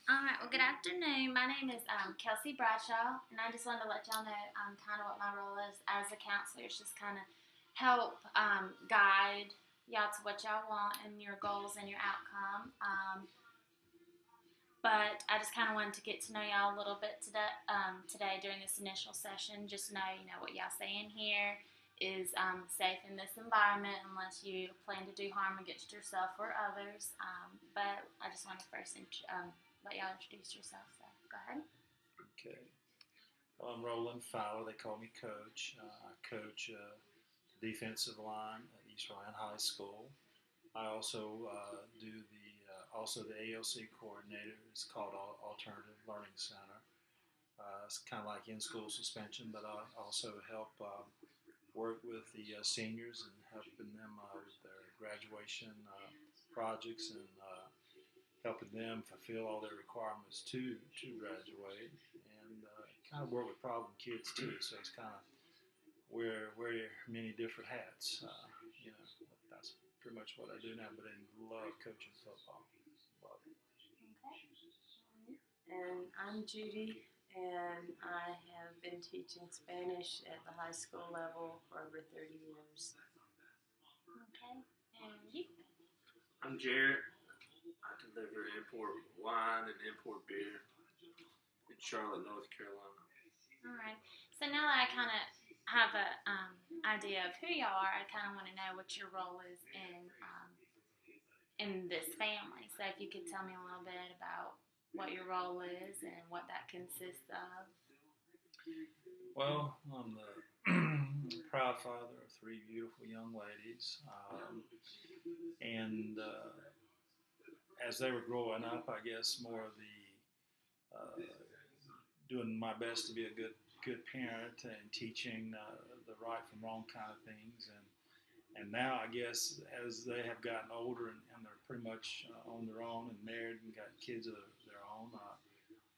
All right. Well, good afternoon. My name is Kelsey Bradshaw, and I just wanted to let y'all know kind of what my role is as a counselor. It's just kind of help guide y'all to what y'all want and your goals and your outcome. But I just kind of wanted to get to know y'all a little bit today during this initial session. Just know, what y'all say in here is safe in this environment unless you plan to do harm against yourself or others. But I just want to first let y'all introduce yourself. So go ahead. Okay. Well, I'm Roland Fowler. They call me Coach. I coach defensive line at East Ryan High School. I also do the ALC coordinator. It's called Alternative Learning Center. It's kind of like in-school suspension, but I also help work with the seniors and helping them with their graduation projects and helping them fulfill all their requirements to graduate, and kind of work with problem kids too. So it's kind of wear many different hats. That's pretty much what I do now. But I love coaching football. Love it. Okay. And I'm Judy, and I have been teaching Spanish at the high school level for over 30 years. Okay. And you? I'm Jarrett. I deliver import wine and import beer in Charlotte, North Carolina. All right. So now that I kind of have a idea of who y'all are, I kind of want to know what your role is in this family. So if you could tell me a little bit about what your role is and what that consists of. Well, I'm the proud father of three beautiful young ladies, and as they were growing up, I guess more of the doing my best to be a good parent and teaching the right from wrong kind of things, and now I guess as they have gotten older and they're pretty much on their own and married and got kids of their own,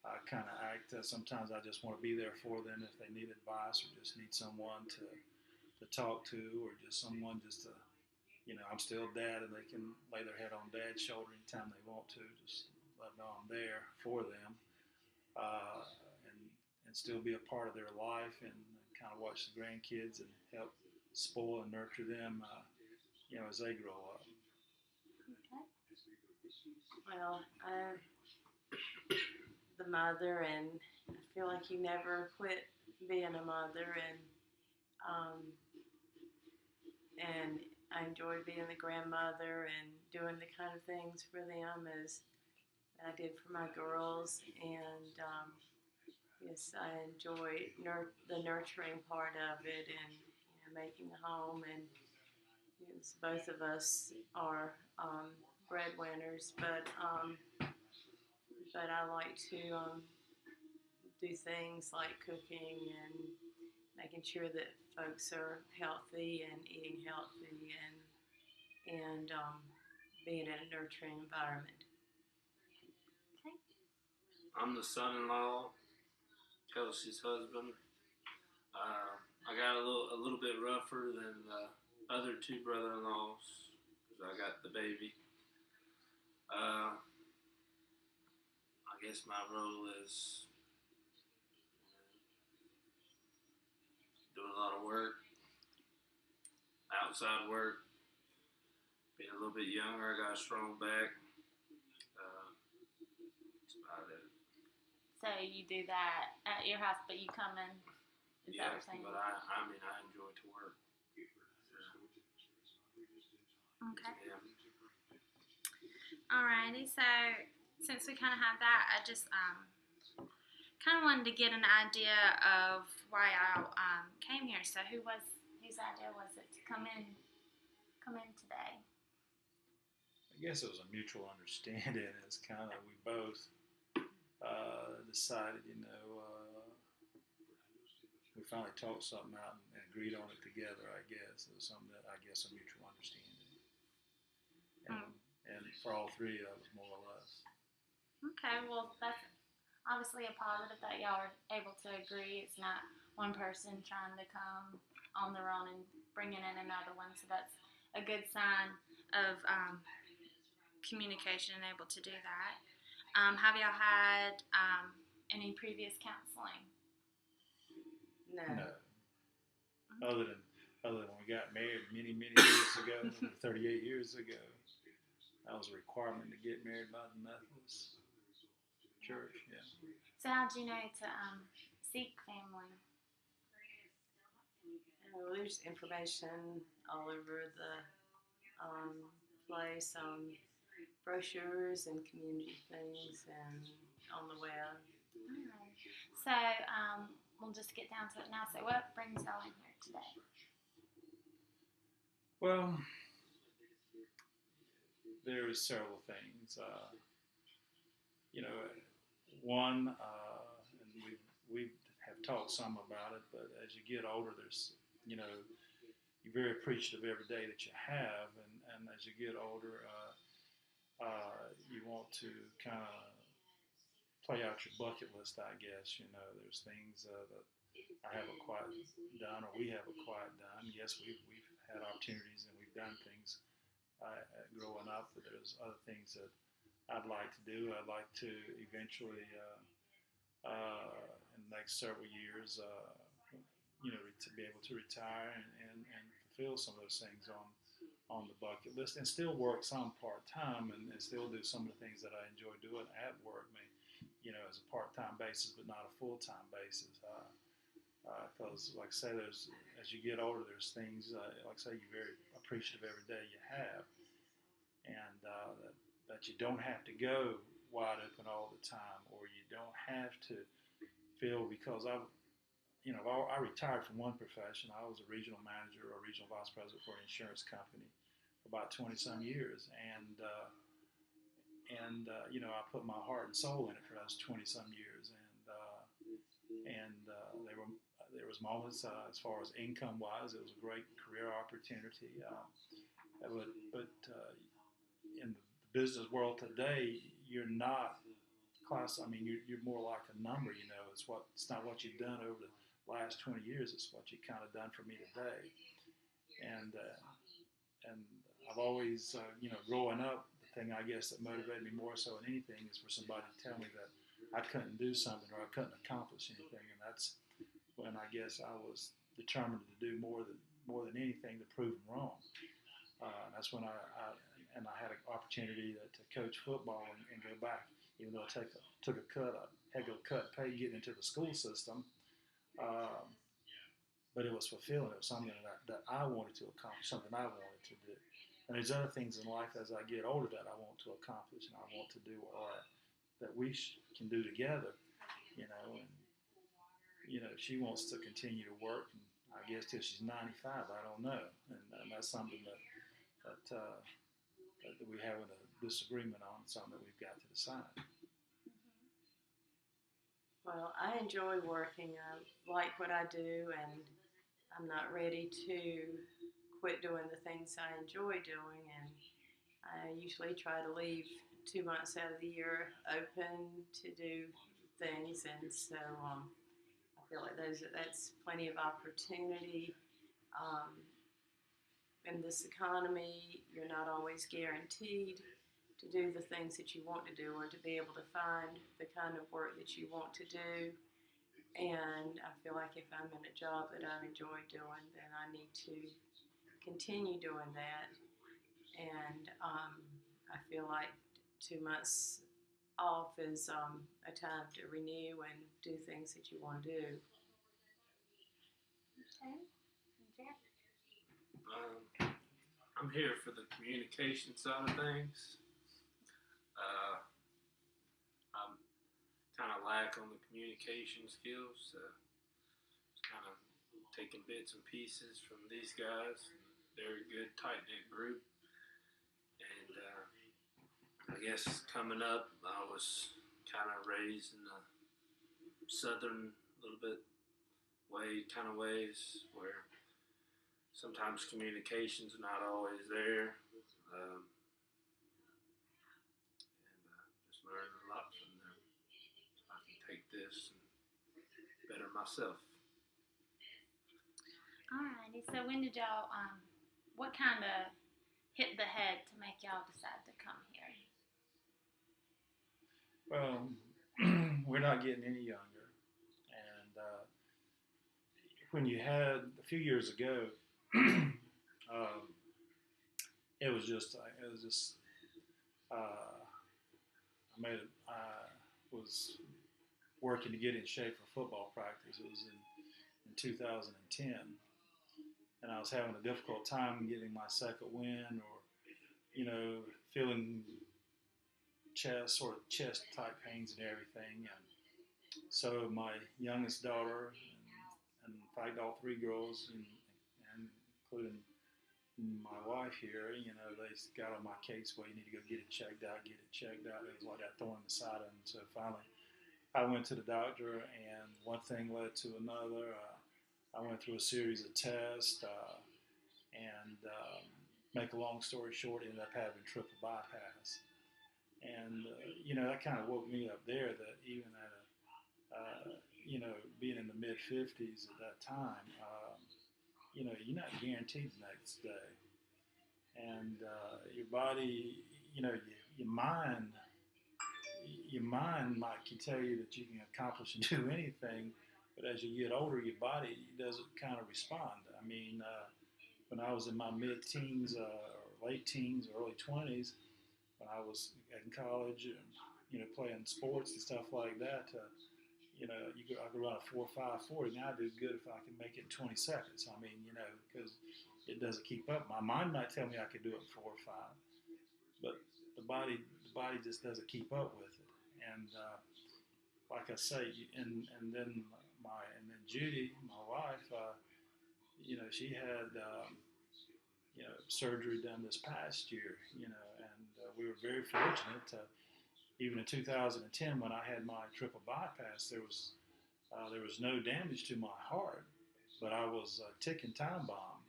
I kind of act. Sometimes I just want to be there for them if they need advice or just need someone to talk to, or just someone just to, I'm still dad and they can lay their head on dad's shoulder anytime they want to. Just let them know I'm there for them, uh, and still be a part of their life and kind of watch the grandkids and help spoil and nurture them, as they grow up. Okay. Well, I'm the mother, and I feel like you never quit being a mother, and I enjoy being the grandmother and doing the kind of things for them as I did for my girls, and yes, I enjoy the nurturing part of it, and making a home, and yes, both of us are breadwinners, but I like to do things like cooking and making sure that folks are healthy and eating healthy, and being in a nurturing environment. Okay. I'm the son-in-law, Kelsey's husband. I got a little bit rougher than the other two brother-in-laws because I got the baby. I guess my role is doing a lot of work, outside work. Being a little bit younger, I got a strong back. That's about it. So you do that at your house, but you come in. Is that what you're saying? But I mean, I enjoy to work. Okay. Yeah. Alrighty. So since we kind of have that, I just kind of wanted to get an idea of why I came here. So whose idea was it to come in today? I guess it was a mutual understanding. It's kind of we both decided, we finally talked something out and agreed on it together. I guess it was something that a mutual understanding, and for all three of us, more or less. Okay, well that's obviously a positive that y'all are able to agree. It's not one person trying to come on their own and bringing in another one. So that's a good sign of communication and able to do that. Have y'all had any previous counseling? No. No. Other than when we got married many years ago, 38 years ago, that was a requirement to get married by the Methodist Church. Yeah. So how'd you know to seek family? Well, there's information all over the place on brochures and community things and on the web. Alright. So we'll just get down to it now. So what brings y'all in here today? Well, there's several things. One, and we have talked some about it, but as you get older, there's, you're very appreciative every day that you have, and as you get older, you want to kind of play out your bucket list, I guess. There's things that I haven't quite done, or we haven't quite done. Yes, we've had opportunities and we've done things growing up, but there's other things that I'd like to do. I'd like to eventually, in the next several years, to be able to retire and fulfill some of those things on the bucket list, and still work some part-time and still do some of the things that I enjoy doing at work, as a part-time basis, but not a full-time basis. Because, like I say, as you get older, there's things, like I say, you're very appreciative every day you have, and that you don't have to go wide open all the time, or you don't have to feel, because I retired from one profession. I was a regional manager or regional vice president for an insurance company for about 20 some years, and I put my heart and soul in it for those 20 some years, and there was moments as far as income wise, it was a great career opportunity, but in the business world today, you're not you're more like a number. It's not what you've done over the last 20 years. It's what you've kind of done for me today. And I've always, growing up, the thing I guess that motivated me more so than anything is for somebody to tell me that I couldn't do something or I couldn't accomplish anything. And that's when I guess I was determined to do more than anything to prove them wrong. That's when I had an opportunity to coach football and go back, even though I took a heck of a cut pay getting into the school system. But it was fulfilling. It was something that I wanted to accomplish, something I wanted to do. And there's other things in life as I get older that I want to accomplish and I want to do, or that we can do together, And, she wants to continue to work, and I guess till she's 95. I don't know, and that's something that we have a disagreement on, something that we've got to decide. Well, I enjoy working. I like what I do, and I'm not ready to quit doing the things I enjoy doing. And I usually try to leave 2 months out of the year open to do things, and so I feel like that's plenty of opportunity. In this economy, you're not always guaranteed to do the things that you want to do, or to be able to find the kind of work that you want to do. And I feel like if I'm in a job that I enjoy doing, then I need to continue doing that. And I feel like 2 months off is a time to renew and do things that you want to do. Okay. Jeff? I'm here for the communication side of things. I'm kind of lack on the communication skills, so just kind of taking bits and pieces from these guys. They're a good, tight-knit group. And I guess coming up, I was kind of raised in the southern, little bit kind of ways, where sometimes communication's not always there. And just learned a lot from them. So I can take this and better myself. Alrighty, so when did y'all, what kind of hit the head to make y'all decide to come here? Well, we're not getting any younger, and when you had a few years ago, um, it was just I was working to get in shape for football practice. It was in 2010, and I was having a difficult time getting my second win, or feeling chest type pains and everything. And so my youngest daughter, and in fact all three girls, and including my wife here, they got on my case. Well, you need to go get it checked out. Get it checked out. It was like that thorn in the side. And so finally, I went to the doctor, and one thing led to another. I went through a series of tests, and make a long story short, ended up having triple bypass. And that kind of woke me up there. That even at being in the mid 50s at that time, you're not guaranteed the next day, and your body, your mind might can tell you that you can accomplish and do anything, but as you get older, your body doesn't kind of respond. I mean, when I was in my mid-teens, or late teens, or early 20s, when I was in college and playing sports and stuff like that, I could run a 4.5 40. Now I do good if I can make it in 20 seconds. I mean, because it doesn't keep up. My mind might tell me I could do it in 4 or 5, but the body just doesn't keep up with it. And like I say, and then Judy, my wife, she had surgery done this past year, and we were very fortunate to. Even in 2010, when I had my triple bypass, there was no damage to my heart, but I was a ticking time bomb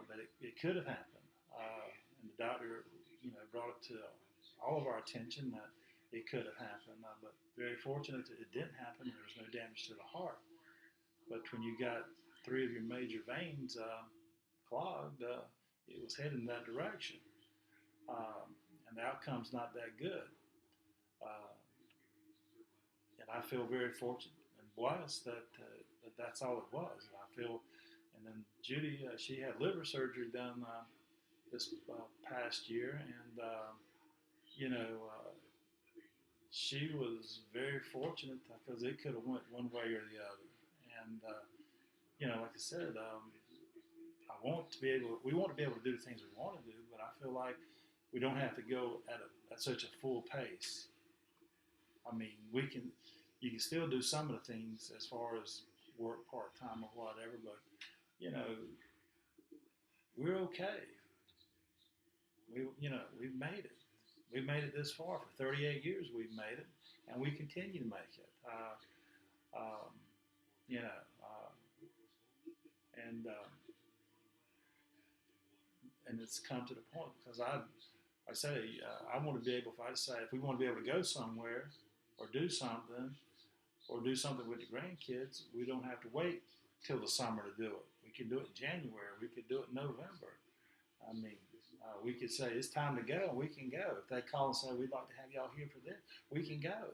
that it could have happened. And the doctor, brought it to all of our attention that it could have happened. But very fortunate that it didn't happen. There was no damage to the heart. But when you got 3 of your major veins clogged, it was heading in that direction. And the outcome's not that good. Uh, and I feel very fortunate and blessed that that's all it was. I feel, and then Judy, she had liver surgery done this past year, and she was very fortunate because it could have went one way or the other. And like I said, we want to be able to do the things we want to do, but I feel like we don't have to go at such a full pace. I mean, you can still do some of the things as far as work part-time or whatever, but, we're okay. We've made it. We've made it this far. For 38 years, we've made it, and we continue to make it. Um, you know, and it's come to the point because I say I want to be able, if we want to be able to go somewhere or do something with the grandkids, we don't have to wait till the summer to do it. We can do it in January. We could do it in November. I mean, we could say it's time to go, and we can go. If they call and say we'd like to have y'all here for this, we can go.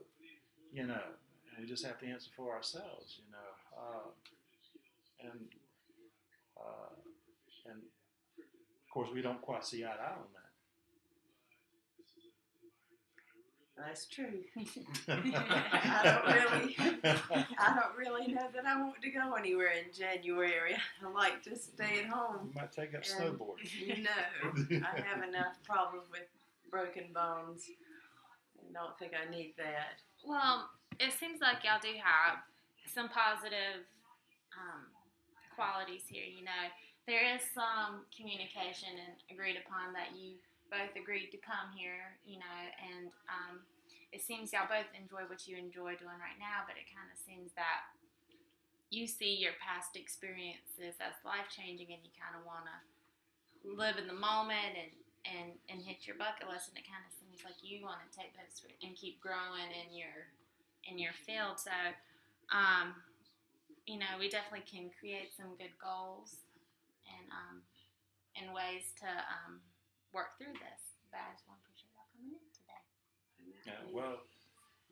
And we just have to answer for ourselves. And of course we don't quite see eye to eye on that. That's true. I don't really know that I want to go anywhere in January. I like to stay at home. You might take up snowboarding. No, I have enough problems with broken bones. I don't think I need that. Well, it seems like y'all do have some positive qualities here. There is some communication and agreed upon that you both agreed to come here, and it seems y'all both enjoy what you enjoy doing right now, but it kind of seems that you see your past experiences as life-changing, and you kind of want to live in the moment and hit your bucket list, and it kind of seems like you want to take those and keep growing in your field. So, we definitely can create some good goals and ways to work through this. But I just want to appreciate y'all coming in today. Yeah, well,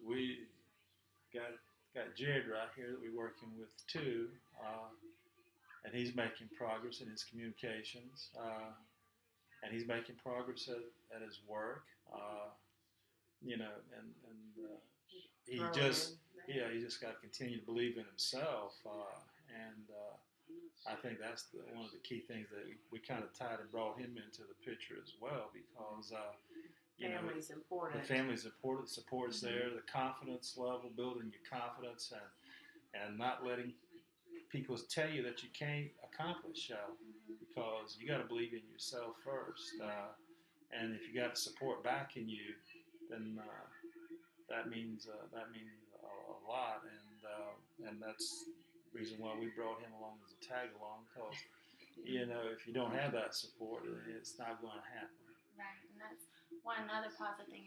we got Jared right here that we're working with too, and he's making progress in his communications, and he's making progress at his work. You know, and he Growing just in that. he just got to continue to believe in himself, and I think that's one of the key things that we kind of tied and brought him into the picture as well, because you know, Family's important. the family's important, the support's there, the confidence level, building your confidence, and not letting people tell you that you can't accomplish, because you got to believe in yourself first, and if you got support backing you, then that means a lot, and that's the reason why we brought him along as a tag along, because you know, if you don't have that support, it's not going to happen. Right, and that's one other positive thing